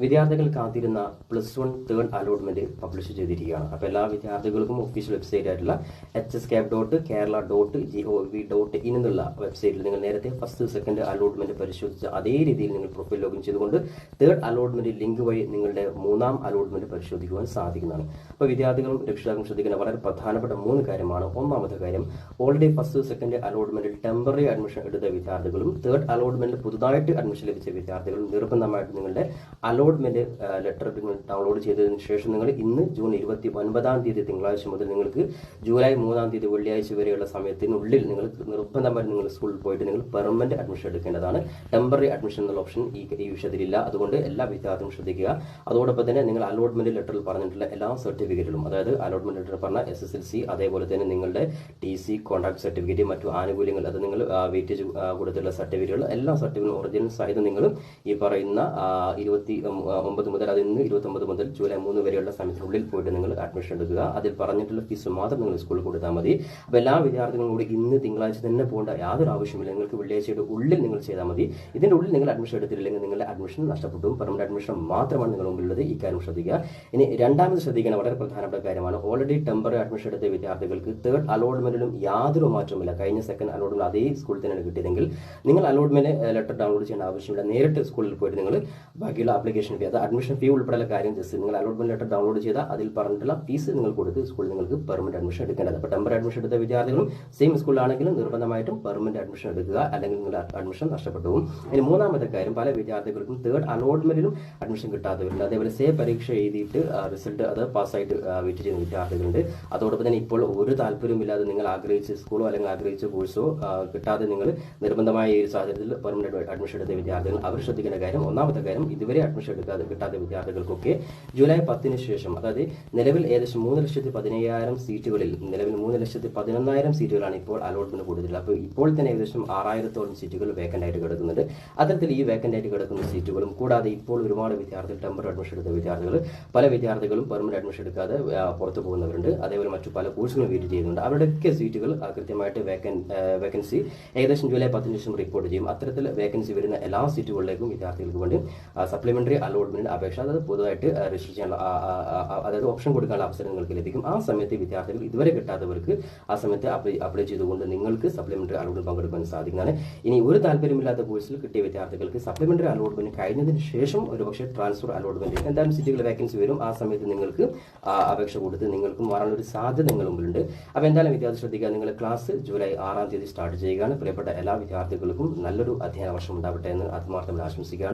വിദ്യാർത്ഥികൾ കാത്തിരുന്ന +1 third allotment publish ചെയ്തിരിക്കുകയാണ്. അപ്പോൾ എല്ലാ വിദ്യാർത്ഥികൾക്കും ഒഫീഷ്യൽ വെബ്സൈറ്റ് ആയിട്ടുള്ള hscap.kerala.gov.in എന്നുള്ള വെബ്സൈറ്റിൽ നിങ്ങൾ നേരത്തെ ഫസ്റ്റ് സെക്കൻഡ് അലോട്ട്മെന്റ് പരിശോധിച്ച അതേ രീതിയിൽ നിങ്ങൾ പ്രൊഫൈൽ ലോഗിൻ ചെയ്തുകൊണ്ട് തേർഡ് അലോട്ട്മെന്റ് ലിങ്ക് വഴി നിങ്ങളുടെ മൂന്നാം അലോട്ട്മെന്റ് പരിശോധിക്കുവാൻ സാധിക്കുന്നതാണ്. അപ്പോൾ വിദ്യാർത്ഥികളും രക്ഷിതാക്കളും ശ്രദ്ധിക്കുന്ന വളരെ പ്രധാനപ്പെട്ട 3 കാര്യമാണ്. ഒന്നാമത്തെ കാര്യം, ഓൾറെഡി ഫസ്റ്റ് സെക്കൻഡ് അലോട്ട്മെന്റിൽ ടെമ്പററി അഡ്മിഷൻ എടുത്ത വിദ്യാർത്ഥികളും തേർഡ് അലോട്ട്മെന്റിൽ പുതുതായിട്ട് അഡ്മിഷൻ ലഭിച്ച വിദ്യാർത്ഥികളും നിർബന്ധമായിട്ട് നിങ്ങളുടെ അലോട്ട്മെന്റ് ലെറ്റർ നിങ്ങൾ ഡൗൺലോഡ് ചെയ്തതിനു ശേഷം നിങ്ങൾ ഇന്ന് ജൂൺ 29-ാം തീയതി തിങ്കളാഴ്ച മുതൽ നിങ്ങൾക്ക് ജൂലൈ 3-ാം തീയതി വെള്ളിയാഴ്ച വരെയുള്ള സമയത്തിനുള്ളിൽ നിങ്ങൾ നിർബന്ധമായിട്ട് നിങ്ങൾ സ്കൂളിൽ പോയിട്ട് നിങ്ങൾ പെർമനന്റ് അഡ്മിഷൻ എടുക്കേണ്ടതാണ്. ടെമ്പററി അഡ്മിഷൻ എന്നുള്ള ഓപ്ഷൻ ഈ വിഷയത്തിലില്ല. അതുകൊണ്ട് എല്ലാ വിദ്യാർത്ഥികളും ശ്രദ്ധിക്കുക. അതോടൊപ്പം തന്നെ നിങ്ങൾ അലോട്ട്മെന്റ് ലെറ്ററിൽ പറഞ്ഞിട്ടുള്ള എല്ലാ സർട്ടിഫിക്കറ്റുകളും, അതായത് അലോട്ട്മെന്റ് ലെറ്റർ പറഞ്ഞ SSLC, അതേപോലെ തന്നെ നിങ്ങളുടെ TC, കോൺട്രാക്ട് സർട്ടിഫിക്കറ്റ്, മറ്റു ആനുകൂല്യങ്ങൾ, അത് നിങ്ങൾ വെയിറ്റേജ് കൊടുത്തുള്ള സർട്ടിഫിക്കറ്റുകൾ, എല്ലാ സർട്ടിഫിക്കറ്റും ഒറിജിനൽ സഹിതം നിങ്ങൾ ഈ പറയുന്ന 29 മുതൽ 29 മുതൽ ജൂലൈ 3 വരെയുള്ള സമയത്തിനുള്ളിൽ പോയിട്ട് നിങ്ങൾ അഡ്മിഷൻ എടുക്കുക. അതിൽ പറഞ്ഞിട്ടുള്ള ഫീസ് മാത്രം നിങ്ങൾ സ്കൂളിൽ കൊടുത്താൽ മതി. അപ്പോൾ എല്ലാ വിദ്യാർത്ഥികളും കൂടി ഇന്ന് തിങ്കളാഴ്ച തന്നെ പോകേണ്ട യാതൊരു ആവശ്യമില്ല. നിങ്ങൾക്ക് വെള്ളിയാഴ്ചയുടെ ഉള്ളിൽ നിങ്ങൾ ചെയ്താൽ മതി. ഇതിന്റെ ഉള്ളിൽ നിങ്ങൾ അഡ്മിഷൻ എടുത്തില്ലെങ്കിൽ നിങ്ങളുടെ അഡ്മിഷൻ നഷ്ടപ്പെട്ടു. പെർമനന്റ് അഡ്മിഷൻ മാത്രമാണ് നിങ്ങളുടെ മുമ്പിലുള്ളത്. ഈ കാര്യം ശ്രദ്ധിക്കുക. ഇനി രണ്ടാമത് ശ്രദ്ധിക്കുന്ന വളരെ പ്രധാനപ്പെട്ട കാര്യമാണ്, ഓൾറെഡി ടെമ്പററി അഡ്മിഷൻ എടുത്ത വിദ്യാർത്ഥികൾക്ക് തേർഡ് അലോട്ട്മെന്റിലും യാതൊരു മാറ്റവുമില്ല. കഴിഞ്ഞ സെക്കൻഡ് അലോട്ട്മെന്റ് അതേ സ്കൂളിൽ തന്നെയാണ് കിട്ടിയതെങ്കിൽ നിങ്ങൾ അലോട്ട്മെന്റ് ലെറ്റർ ഡൗൺലോഡ് ചെയ്യേണ്ട ആവശ്യമില്ല. നേരിട്ട് സ്കൂളിൽ പോയിട്ട് നിങ്ങൾ ബാക്കിയുള്ള ആപ്ലിക്കേഷൻ ഫീ, അത് അഡ്മിഷൻ ഫീ ഉൾപ്പെടെയുള്ള കാര്യം ജസ്റ്റ് നിങ്ങൾ അലോട്ട്മെന്റ് ലെറ്റർ ഡൗൺലോഡ് ചെയ്താൽ അതിൽ പറഞ്ഞിട്ടുള്ള ഫീസ് നിങ്ങൾ കൊടുത്ത് സ്കൂളിൽ നിങ്ങൾക്ക് പെർമനന്റ് അഡ്മിഷൻ എടുക്കേണ്ടത്. അപ്പോൾ ടെമ്പററി അഡ്മിഷൻ എടുത്ത വിദ്യാർത്ഥികളും സെയിം സ്കൂളിലാണെങ്കിലും നിർബന്ധമായിട്ടും പെർമനന്റ് അഡ്മിഷൻ എടുക്കുക, അല്ലെങ്കിൽ നിങ്ങളുടെ അഡ്മിഷൻ നഷ്ടപ്പെട്ടു. ഇനി മൂന്നാമത്തെ കാര്യം, പല വിദ്യാർത്ഥികൾക്കും തേർഡ് അലോട്ട്മെന്റിലും അഡ്മിഷൻ കിട്ടാത്തവരുണ്ട്. അതേപോലെ പരീക്ഷ എഴുതിയിട്ട് റിസൾട്ട് അത് പാസ്സായിട്ട് വെയിറ്റ് ചെയ്യുന്ന വിദ്യാർത്ഥികളുണ്ട്. അതോടൊപ്പം തന്നെ ഇപ്പോൾ ഒരു താല്പര്യമില്ലാതെ നിങ്ങൾ ആഗ്രഹിച്ച സ്കൂളോ അല്ലെങ്കിൽ ആഗ്രഹിച്ച കോഴ്സോ കിട്ടാതെ നിങ്ങൾ നിർബന്ധമായ ഈ ഒരു സാഹചര്യത്തിൽ പെർമനന്റ് അഡ്മിഷൻ എടുത്ത വിദ്യാർത്ഥികൾ അവർ ശ്രദ്ധിക്കേണ്ട കാര്യം, ഒന്നാമത്തെ കാര്യം, ഇതുവരെ അഡ്മിഷൻ കിട്ടാത്ത വിദ്യാർത്ഥികൾക്കൊക്കെ ജൂലൈ 10-ന് ശേഷം, അതായത് നിലവിൽ ഏകദേശം 3,15,000 സീറ്റുകളിൽ നിലവിൽ 3,11,000 സീറ്റുകളാണ് ഇപ്പോൾ അലോട്ട്മെന്റ് കൊടുത്തിട്ടുള്ളത്. അപ്പോൾ ഇപ്പോൾ തന്നെ ഏകദേശം 6,000-ഓളം സീറ്റുകൾ വേക്കന്റ് ആയിട്ട് കിടക്കുന്നുണ്ട്. അത്തരത്തിൽ ഈ വേക്കന്റ് ആയിട്ട് കിടക്കുന്ന സീറ്റുകളും കൂടാതെ ഇപ്പോൾ ഒരുപാട് വിദ്യാർത്ഥികൾ ടെമ്പററി അഡ്മിഷൻ എടുത്ത വിദ്യാർത്ഥികൾ, പല വിദ്യാർത്ഥികളും പെർമനന്റ് അഡ്മിഷൻ എടുക്കാതെ പുറത്തു പോകുന്നവരുണ്ട്. അതേപോലെ മറ്റു പല കോഴ്സുകളും വെയിറ്റ് ചെയ്യുന്നുണ്ട്. അവരുടെയൊക്കെ സീറ്റുകൾ കൃത്യമായിട്ട് വേക്കൻസി ഏകദേശം ജൂലൈ 10-ന് ശേഷം റിപ്പോർട്ട് ചെയ്യും. അത്തരത്തിൽ വേക്കൻസി വരുന്ന എല്ലാ സീറ്റുകളിലേക്കും വിദ്യാർത്ഥികൾക്ക് വേണ്ടി സപ്ലിമെന്ററി അലോട്ട്മെന്റ് അപേക്ഷ, അതായത് പൊതുവായിട്ട് രജിസ്റ്റർ ചെയ്യാനുള്ള അതായത് ഓപ്ഷൻ കൊടുക്കാനുള്ള അവസരം നിങ്ങൾക്ക് ലഭിക്കും. ആ സമയത്ത് വിദ്യാർത്ഥികൾ ഇതുവരെ കിട്ടാത്തവർക്ക് ആ സമയത്ത് അപ്ലൈ ചെയ്തുകൊണ്ട് നിങ്ങൾക്ക് സപ്ലിമെന്ററി അലോട്ട്മെന്റ് പങ്കെടുക്കാൻ സാധിക്കുന്നതാണ്. ഇനി ഒരു താല്പര്യമില്ലാത്ത കോഴ്സിൽ കിട്ടിയ വിദ്യാർത്ഥികൾക്ക് സപ്ലിമെന്ററി അലോട്ട്മെന്റ് കഴിഞ്ഞതിന് ശേഷം ഒരുപക്ഷെ ട്രാൻസ്ഫർ അലോട്ട്മെന്റ് എന്തായാലും സീറ്റുകൾ വേക്കൻസി വരും. ആ സമയത്ത് നിങ്ങൾക്ക് അപേക്ഷ കൊടുത്ത് നിങ്ങൾക്കും മാറാനുള്ള ഒരു സാധ്യത നിങ്ങളുടെ മുമ്പിലുണ്ട്. അപ്പോൾ എന്തായാലും വിദ്യാർത്ഥി ശ്രദ്ധിക്കുക, നിങ്ങളുടെ ക്ലാസ് ജൂലൈ 6-ാം തീയതി സ്റ്റാർട്ട് ചെയ്യുകയാണ്. പ്രിയപ്പെട്ട എല്ലാ വിദ്യാർത്ഥികൾക്കും നല്ലൊരു അധ്യയന വർഷം ഉണ്ടാവട്ടെ എന്ന് ആത്മാർത്ഥമായി ആശംസിക്കുകയാണ്.